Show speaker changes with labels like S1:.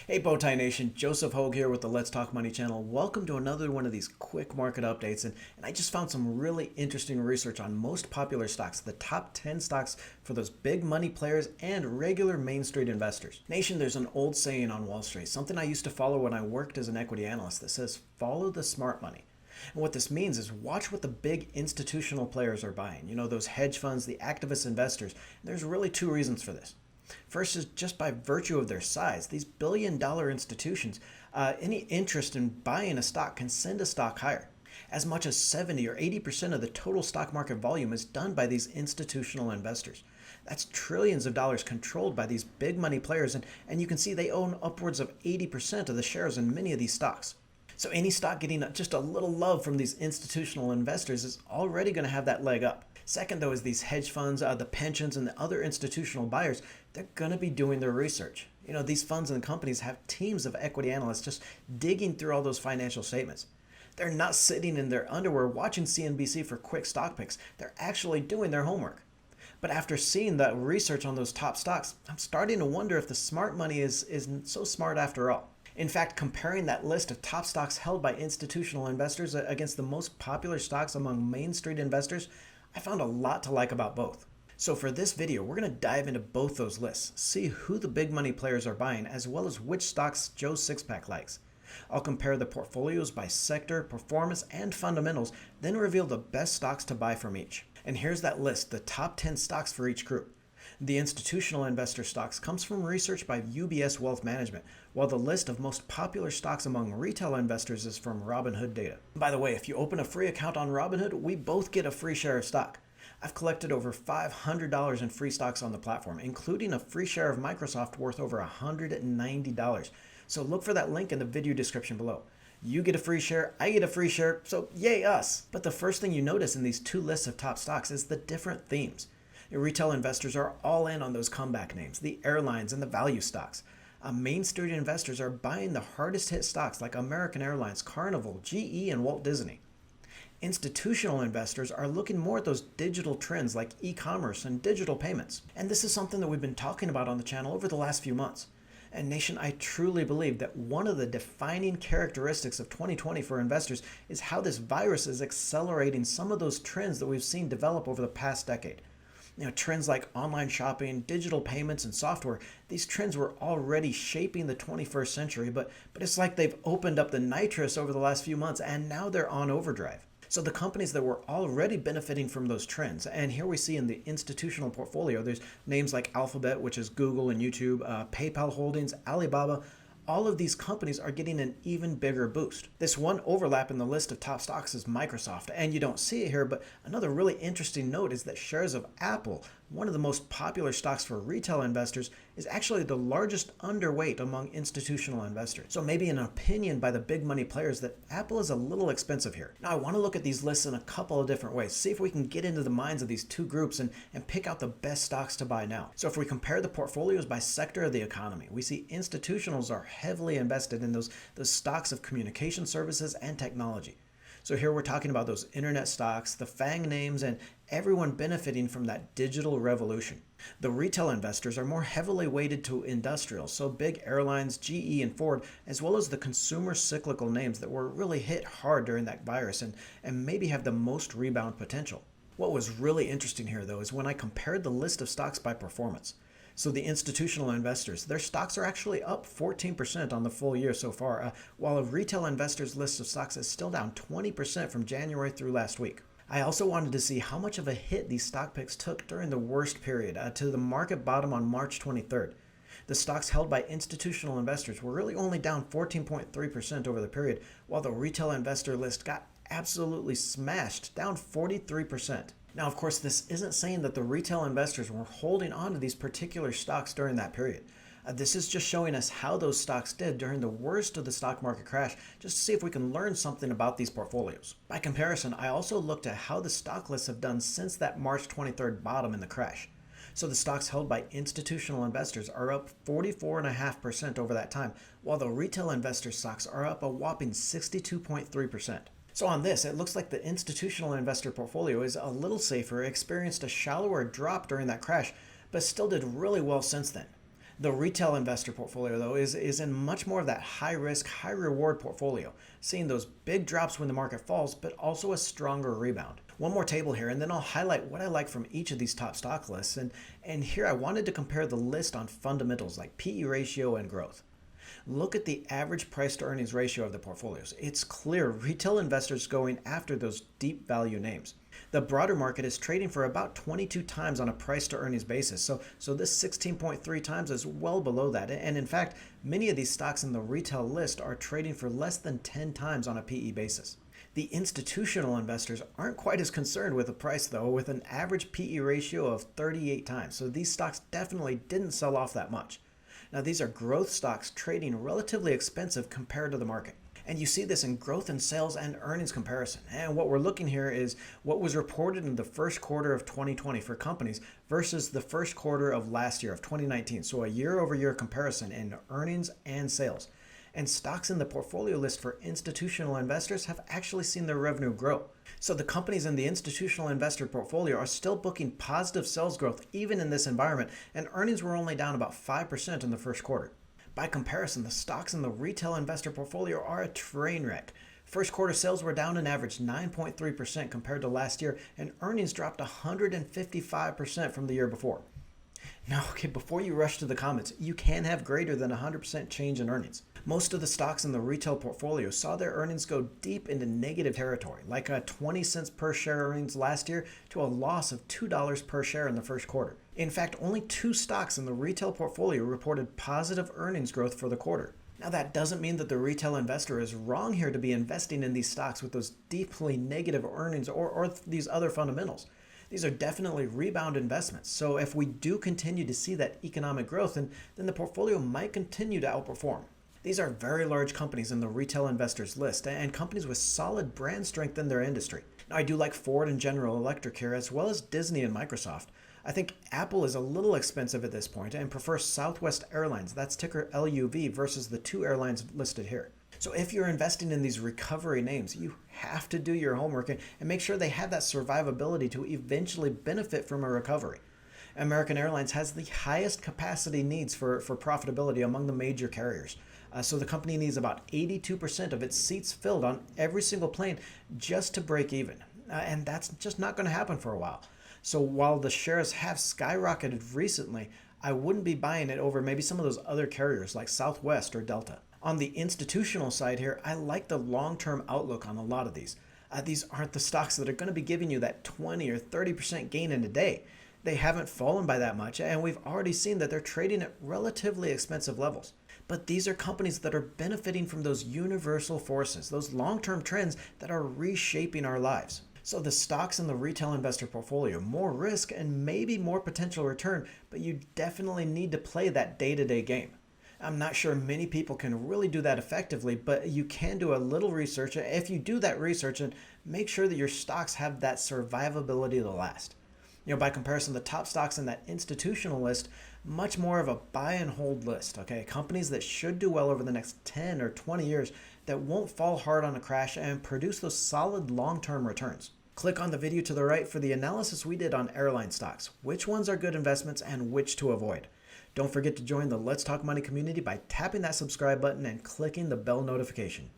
S1: Hey Bowtie Nation, Joseph Hogue here with the Let's Talk Money channel. Welcome to another one of these quick market updates. And I just found some really interesting research on most popular stocks, the top 10 stocks for those big money players and regular Main Street investors. Nation, there's an old saying on Wall Street, something I used to follow when I worked as an equity analyst, that says, follow the smart money. And what this means is watch what the big institutional players are buying. You know, those hedge funds, the activist investors. There's really two reasons for this. First is just by virtue of their size. These billion-dollar institutions, any interest in buying a stock can send a stock higher. As much as 70 or 80% of the total stock market volume is done by these institutional investors. That's trillions of dollars controlled by these big money players, and you can see they own upwards of 80% of the shares in many of these stocks. So any stock getting just a little love from these institutional investors is already going to have that leg up. Second, though, is these hedge funds, the pensions, and the other institutional buyers, they're going to be doing their research. You know, these funds and companies have teams of equity analysts just digging through all those financial statements. They're not sitting in their underwear watching CNBC for quick stock picks. They're actually doing their homework. But after seeing the research on those top stocks, I'm starting to wonder if the smart money isn't so smart after all. In fact, comparing that list of top stocks held by institutional investors against the most popular stocks among Main Street investors, I found a lot to like about both. So for this video, we're going to dive into both those lists, see who the big money players are buying, as well as which stocks Joe Sixpack likes. I'll compare the portfolios by sector, performance, and fundamentals, then reveal the best stocks to buy from each. And here's that list, the top 10 stocks for each group. The institutional investor stocks comes from research by UBS Wealth Management, while the list of most popular stocks among retail investors is from Robinhood data. By the way, if you open a free account on Robinhood, we both get a free share of stock. I've collected over $500 in free stocks on the platform, including a free share of Microsoft worth over $190. So look for that link in the video description below. You get a free share, I get a free share, so yay us! But the first thing you notice in these two lists of top stocks is the different themes. Retail investors are all in on those comeback names, the airlines and the value stocks. Main Street investors are buying the hardest hit stocks like American Airlines, Carnival, GE, and Walt Disney. Institutional investors are looking more at those digital trends like e-commerce and digital payments. And this is something that we've been talking about on the channel over the last few months. And Nation, I truly believe that one of the defining characteristics of 2020 for investors is how this virus is accelerating some of those trends that we've seen develop over the past decade. You know, trends like online shopping, digital payments, and software, these trends were already shaping the 21st century, but it's like they've opened up the nitrous over the last few months, and now they're on overdrive. So the companies that were already benefiting from those trends, and here we see in the institutional portfolio, there's names like Alphabet, which is Google and YouTube, PayPal Holdings, Alibaba. All of these companies are getting an even bigger boost. This one overlap in the list of top stocks is Microsoft, and you don't see it here, but another really interesting note is that shares of Apple, one of the most popular stocks for retail investors, is actually the largest underweight among institutional investors. So maybe an opinion by the big money players that Apple is a little expensive here. Now I want to look at these lists in a couple of different ways, see if we can get into the minds of these two groups and pick out the best stocks to buy now. So if we compare the portfolios by sector of the economy, we see institutionals are heavily invested in those stocks of communication services and technology. So here we're talking about those internet stocks, the FANG names, and everyone benefiting from that digital revolution. The retail investors are more heavily weighted to industrials, so big airlines, GE and Ford, as well as the consumer cyclical names that were really hit hard during that virus and maybe have the most rebound potential. What was really interesting here, though, is when I compared the list of stocks by performance. So the institutional investors, their stocks are actually up 14% on the full year so far, while a retail investors list of stocks is still down 20% from January through last week. I also wanted to see how much of a hit these stock picks took during the worst period, to the market bottom on March 23rd. The stocks held by institutional investors were really only down 14.3% over the period, while the retail investor list got absolutely smashed, down 43%. Now, of course, this isn't saying that the retail investors were holding on to these particular stocks during that period. This is just showing us how those stocks did during the worst of the stock market crash, just to see if we can learn something about these portfolios. By comparison, I also looked at how the stock lists have done since that March 23rd bottom in the crash. So the stocks held by institutional investors are up 44.5% over that time, while the retail investor stocks are up a whopping 62.3%. So on this, it looks like the institutional investor portfolio is a little safer, experienced a shallower drop during that crash, but still did really well since then. The retail investor portfolio, though, is in much more of that high risk, high reward portfolio, seeing those big drops when the market falls, but also a stronger rebound. One more table here, and then I'll highlight what I like from each of these top stock lists. And here I wanted to compare the list on fundamentals like PE ratio and growth. Look at the average price to earnings ratio of the portfolios. It's clear retail investors going after those deep value names. The broader market is trading for about 22 times on a price to earnings basis. So this 16.3 times is well below that. And in fact, many of these stocks in the retail list are trading for less than 10 times on a PE basis. The institutional investors aren't quite as concerned with the price, though, with an average PE ratio of 38 times. So these stocks definitely didn't sell off that much. Now, these are growth stocks trading relatively expensive compared to the market. And you see this in growth in sales and earnings comparison. And what we're looking here is what was reported in the first quarter of 2020 for companies versus the first quarter of last year of 2019. So a year-over-year comparison in earnings and sales. And stocks in the portfolio list for institutional investors have actually seen their revenue grow. So the companies in the institutional investor portfolio are still booking positive sales growth even in this environment, and earnings were only down about 5% in the first quarter. By comparison, the stocks in the retail investor portfolio are a train wreck. First quarter sales were down an average 9.3% compared to last year, and earnings dropped 155% from the year before. Now, okay, before you rush to the comments, you can have greater than 100% change in earnings. Most of the stocks in the retail portfolio saw their earnings go deep into negative territory, like a 20 cents per share earnings last year to a loss of $2 per share in the first quarter. In fact, only 2 stocks in the retail portfolio reported positive earnings growth for the quarter. Now, that doesn't mean that the retail investor is wrong here to be investing in these stocks with those deeply negative earnings or these other fundamentals. These are definitely rebound investments. So if we do continue to see that economic growth, then the portfolio might continue to outperform. These are very large companies in the retail investors list and companies with solid brand strength in their industry. Now, I do like Ford and General Electric here, as well as Disney and Microsoft. I think Apple is a little expensive at this point and prefers Southwest Airlines, that's ticker LUV, versus the 2 airlines listed here. So if you're investing in these recovery names, you have to do your homework and make sure they have that survivability to eventually benefit from a recovery. American Airlines has the highest capacity needs for profitability among the major carriers. So the company needs about 82% of its seats filled on every single plane just to break even. And that's just not going to happen for a while. So while the shares have skyrocketed recently, I wouldn't be buying it over maybe some of those other carriers like Southwest or Delta. On the institutional side here, I like the long-term outlook on a lot of these. These aren't the stocks that are going to be giving you that 20 or 30% gain in a day. They haven't fallen by that much, and we've already seen that they're trading at relatively expensive levels. But these are companies that are benefiting from those universal forces, those long-term trends that are reshaping our lives. So the stocks in the retail investor portfolio, more risk and maybe more potential return, but you definitely need to play that day-to-day game. I'm not sure many people can really do that effectively, but you can do a little research. If you do that research, and make sure that your stocks have that survivability to last. By comparison, the top stocks in that institutional list, much more of a buy and hold list, okay? Companies that should do well over the next 10 or 20 years that won't fall hard on a crash and produce those solid long-term returns. Click on the video to the right for the analysis we did on airline stocks, which ones are good investments and which to avoid. Don't forget to join the Let's Talk Money community by tapping that subscribe button and clicking the bell notification.